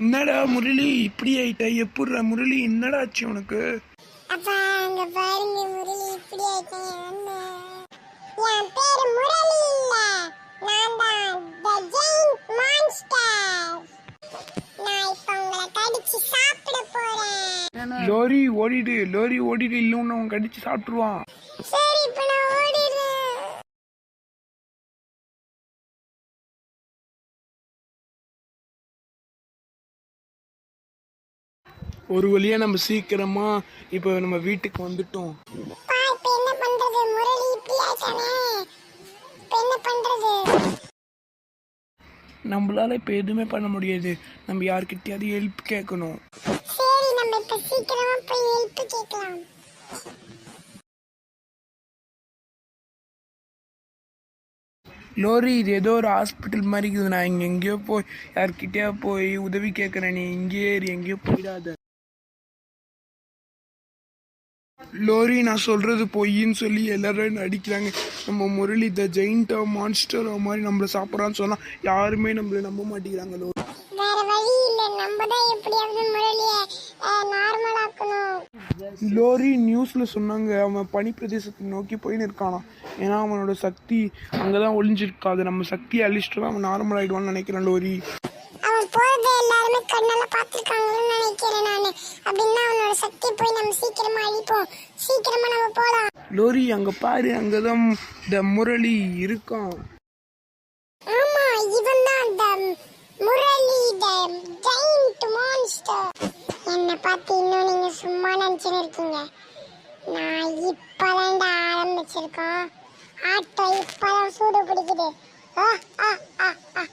என்னடா முரளி இப்படி ஆயிட்ட? எப்படிடா முரளி, என்னடா ஆச்சு உனக்கு? அப்பா அங்க பாருங்க முரளி இப்படி ஆயிட்டேன். என் பேரு முரளி இல்ல, நான் தான் தி ஜெயிண்ட் மான்ஸ்டர். நான் இப்ப உங்களை கடிச்சு சாப்பிட போறேன். லோரி ஓடிடு, லோரி ஓடிடு, இல்லைன்னு அவன் கடிச்சு சாப்பிட்டுருவான். சரி இப்ப நான் ஓடிடுறேன். ஒரு வழியா நம்ம சீக்கிரமா இப்ப நம்ம வீட்டுக்கு வந்துட்டோம். இப்ப என்ன பண்றது? முரளி இப்படி ஆயிட்டானே, இப்ப என்ன பண்றது? நம்மளால இப்ப எதுவுமே பண்ண முடியாது. நம்ம யார்கிட்டயாவது ஹெல்ப் கேட்கணும். சரி நம்ம இப்ப சீக்கிரமா போய் ஹெல்ப் கேட்கலாம். லோரி, இது ஏதோ ஒரு ஹாஸ்பிட்டல் மாதிரி இருக்குது. நான் இங்க எங்கேயோ போய் யார்கிட்டயா போய் உதவி கேட்கறேன். நீ இங்கேயே எங்கேயோ போயிடாத. லோரி, நான் சொல்றது பொய்ன்னு சொல்லி எல்லாரும் நடிக்கிறாங்க. நம்ம முரளி த ஜெயிண்டா மான்ஸ்டர் மாதிரி நம்மள சாப்பிட்றான்னு சொன்னா யாருமே நம்மள நம்ப மாட்டேங்கிறாங்க. லோரி, வேற வழி இல்ல, நம்ம தான் எப்படியாவது முரளிய நார்மல் ஆக்கணும். லோரி நியூஸ்ல சொன்னாங்க அவன் பனி பிரதேசத்தை நோக்கி போயின்னு இருக்கானா. ஏன்னா அவனோட சக்தி அங்கதான் ஒளிஞ்சிருக்காது. நம்ம சக்தியை அழிச்சிட்டு அவன் நார்மல் ஆயிடுவான்னு நினைக்கிறேன். லோரி, அவன் போறதை எல்லாருமே கண்ணால பாத்துருக்காங்கன்னு நினைக்கிறேன் நானு. அப்படின்னா அவனோட சக்தி போய் நம்ம சீக்கிரமா அழிப்போம். சீக்கிரமா நம்ம போலாம். லோரி அங்க பாரு, அங்கதான் த முரளி இருக்கான். ஆமா, இவன் தான் முரளி த ஜெயிண்ட் மான்ஸ்டர். என்ன பார்த்து இன்னும் நீங்க சும்மா நினைச்சுன்னு இருக்கீங்க. நான் இப்பதான் ஆரம்பிச்சிருக்கோம். ஆட்டோ இப்பதான் சூடு பிடிக்குது. ஆ ஆ ஆ ஆ